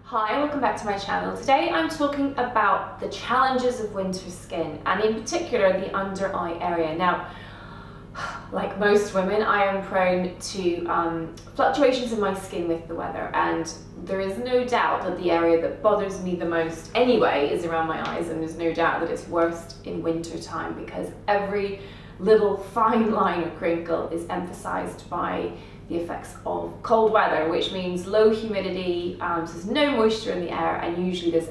Hi, welcome back to my channel. Today I'm talking about the challenges of winter skin, and in particular the under eye area. Now, like most women, I am prone to fluctuations in my skin with the weather, and there is no doubt that the area that bothers me the most anyway is around my eyes, and there's no doubt that it's worst in winter time because every little fine line or crinkle is emphasized by the effects of cold weather, which means low humidity, so there's no moisture in the air, and usually there's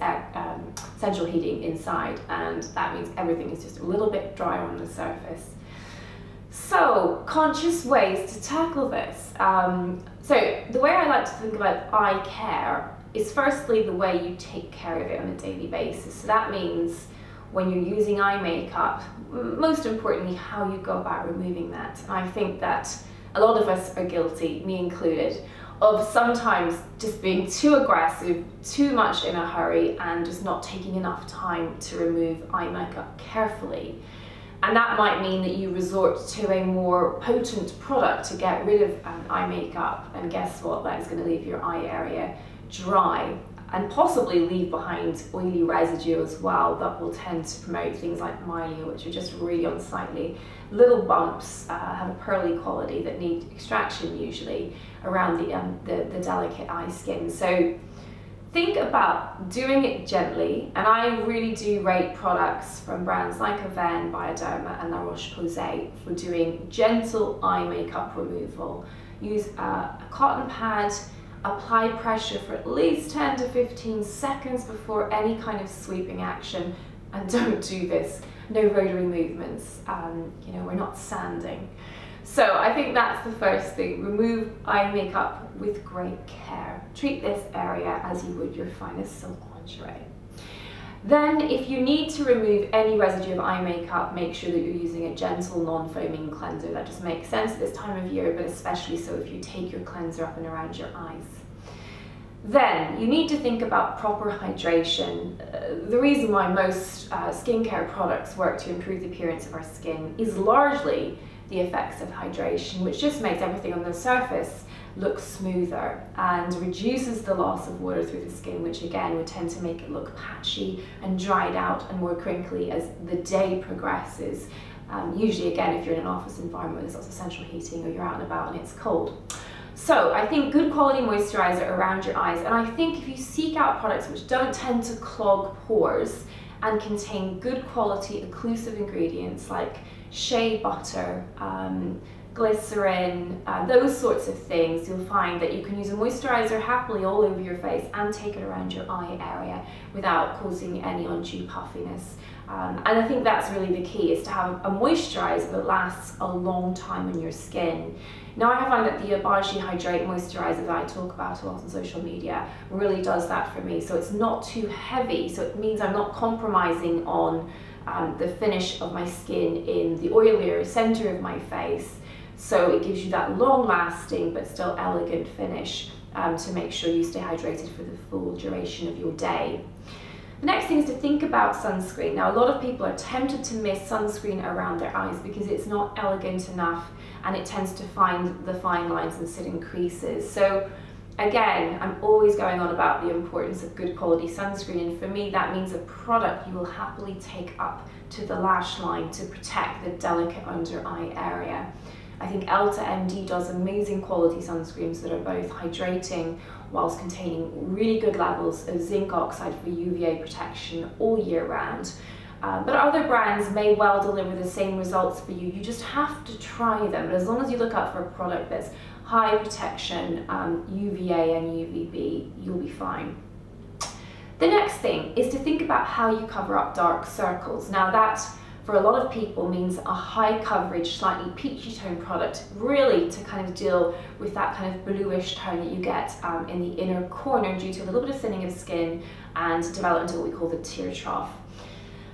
central heating inside, and that means everything is just a little bit drier on the surface. So, conscious ways to tackle this. So the way I like to think about eye care is firstly the way you take care of it on a daily basis. So that means when you're using eye makeup, most importantly, how you go about removing that. And I think that a lot of us are guilty, me included, of sometimes just being too aggressive, too much in a hurry, and just not taking enough time to remove eye makeup carefully. And that might mean that you resort to a more potent product to get rid of eye makeup, and guess what? That is going to leave your eye area dry and possibly leave behind oily residue as well that will tend to promote things like milia, which are just really unsightly. Little bumps have a pearly quality that need extraction usually around the delicate eye skin. So think about doing it gently, and I really do rate products from brands like Avène, Bioderma and La Roche-Posay for doing gentle eye makeup removal. Use a cotton pad, apply pressure for at least 10 to 15 seconds before any kind of sweeping action, and don't do this. No rotary movements, we're not sanding. So I think that's the first thing. Remove eye makeup with great care. Treat this area as you would your finest silk lingerie. Then, if you need to remove any residue of eye makeup, make sure that you're using a gentle, non-foaming cleanser. That just makes sense at this time of year, but especially so if you take your cleanser up and around your eyes. Then, you need to think about proper hydration. The reason why most skincare products work to improve the appearance of our skin is largely the effects of hydration, which just makes everything on the surface look smoother and reduces the loss of water through the skin, which again would tend to make it look patchy and dried out and more crinkly as the day progresses. Usually again, if you're in an office environment, there's lots of central heating, or you're out and about and it's cold. So I think good quality moisturizer around your eyes, and I think if you seek out products which don't tend to clog pores and contain good quality occlusive ingredients like shea butter, glycerin, those sorts of things, you'll find that you can use a moisturizer happily all over your face and take it around your eye area without causing any undue puffiness. And I think that's really the key, is to have a moisturizer that lasts a long time on your skin. Now, I find that the Obagi Hydrate moisturizer that I talk about a lot on social media really does that for me. So it's not too heavy, so it means I'm not compromising on the finish of my skin in the oilier center of my face. So it gives you that long-lasting but still elegant finish to make sure you stay hydrated for the full duration of your day. The next thing is to think about sunscreen. Now, a lot of people are tempted to miss sunscreen around their eyes because it's not elegant enough and it tends to find the fine lines and sit in creases. So again, I'm always going on about the importance of good quality sunscreen, and for me that means a product you will happily take up to the lash line to protect the delicate under eye area. I think Elta MD does amazing quality sunscreens that are both hydrating whilst containing really good levels of zinc oxide for UVA protection all year round. But other brands may well deliver the same results for you. You just have to try them. But as long as you look out for a product that's high protection, UVA and UVB, you'll be fine. The next thing is to think about how you cover up dark circles. Now, that for a lot of people means a high coverage, slightly peachy tone product, really to kind of deal with that kind of bluish tone that you get in the inner corner due to a little bit of thinning of skin and develop into what we call the tear trough.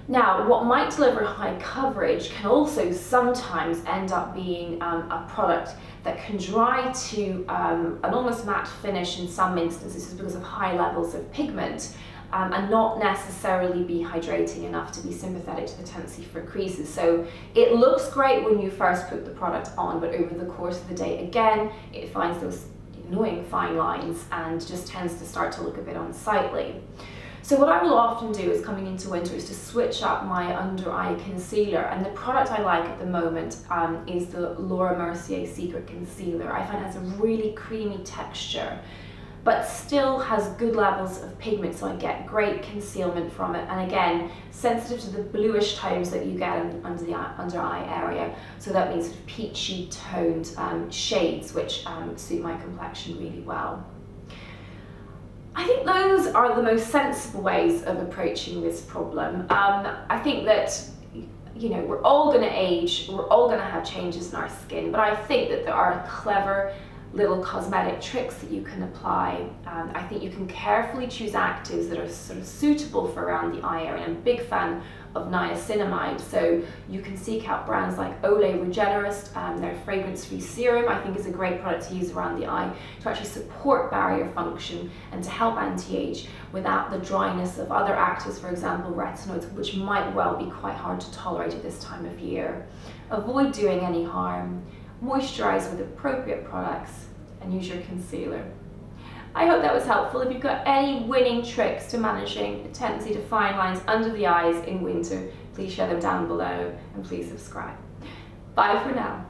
Now, what might deliver high coverage can also sometimes end up being a product that can dry to an almost matte finish in some instances because of high levels of pigment, and not necessarily be hydrating enough to be sympathetic to the tendency for creases. So it looks great when you first put the product on, but over the course of the day, again, it finds those annoying fine lines and just tends to start to look a bit unsightly. So what I will often do is coming into winter is to switch up my under eye concealer, and the product I like at the moment is the Laura Mercier Secret Concealer. I find it has a really creamy texture, but still has good levels of pigment, so I get great concealment from it, and again, sensitive to the bluish tones that you get under the under eye area, so that means sort of peachy toned shades which suit my complexion really well. I think those are the most sensible ways of approaching this problem. I think that, you know, we're all going to age, we're all going to have changes in our skin, but I think that there are clever little cosmetic tricks that you can apply. I think you can carefully choose actives that are sort of suitable for around the eye area. I'm a big fan of niacinamide, so you can seek out brands like Olay Regenerist. Their fragrance-free serum I think is a great product to use around the eye to actually support barrier function and to help anti-age without the dryness of other actives, for example retinoids, which might well be quite hard to tolerate at this time of year. Avoid doing any harm, moisturize with appropriate products, and use your concealer. I hope that was helpful. If you've got any winning tricks to managing a tendency to fine lines under the eyes in winter, please share them down below and please subscribe. Bye for now.